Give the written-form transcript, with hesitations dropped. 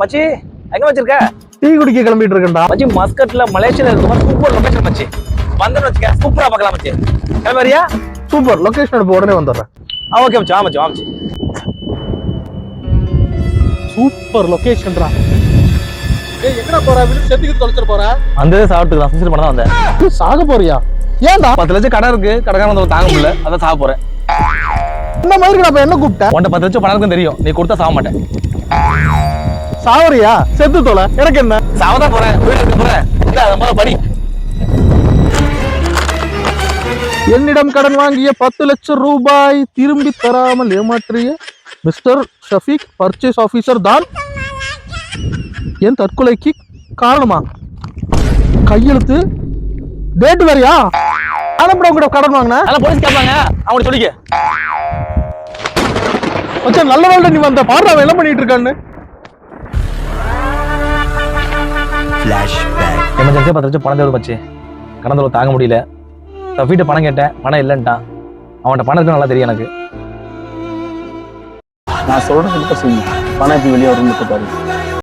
மச்சி எங்க வச்சிருக்க? டீ குடிக்க கிளம்பிட்டு இருக்கேன்டா. மச்சி மஸ்கட்ல மலேசியால இருக்க சூப்பர் லொகேஷன் மச்சி. வந்தேன்னு வச்சுக்க சூப்பரா பார்க்கலாம் மச்சி. கிளம்பறியா? சூப்பர் லொகேஷன் அனுப்ப உடனே வந்துடுறேன். ஓகே மச்சி, வா மச்சி, வா மச்சி. சூப்பர் லொகேஷன்டா. ஏய் எங்கடா போற? வீடு செத்துக்கு தொலைச்சிட்டு போற? அந்த சாப்பிட்டுக்கலாம், சூசைட் பண்ண தான் வந்தேன். சாக போறியா? ஏன்டா? 10 லட்சம் கடன் இருக்கு, கடைக்காரன் வந்து தாங்க முடியல, அதான் சாக போறேன். இந்த மாதிரி நான் என்ன கூப்பிட்டேன்? உன்ட்ட 10 லட்சம் பணம் இருக்குன்னு தெரியும், நீ கொடுத்தா சாக மாட்டேன். சாவரியா? செத்து தொலை, எனக்கு என்ன? சாவதான் போறேன், வீட்டுக்கு போறேன். இந்த படி. என்னிடம் கடன் வாங்கிய 10 லட்சம் ரூபாய் திரும்பி தராமல் ஏமாற்றிய மிஸ்டர் ஷஃபீக் பர்ச்சேஸ் ஆபீசர் தான் என் தற்கொலைக்கு காரணமா? கையெழுத்து டேட் வேறையா? உங்ககிட்ட கடன் வாங்கின போலீஸ் கேட்பாங்க, அவங்க சொல்லிக்க. மச்சான் நல்ல வேலை நீ வந்த. பாரு அவன் என்ன பண்ணிட்டு இருக்கான்னு. எமர்ஜென்சியா 10 லட்சம் பணம் தேவை மச்சி. கடன் தொல்லை தாங்க முடியல. வீட்டு பணம் கேட்டேன், பணம் இல்லைன்ட்டான். அவன்கிட்ட பணம் இருக்கு நல்லா தெரியும் எனக்கு. நான் சொல்றது செய்யும். பணம் எப்படி வெளியே வரும்னு பாரு.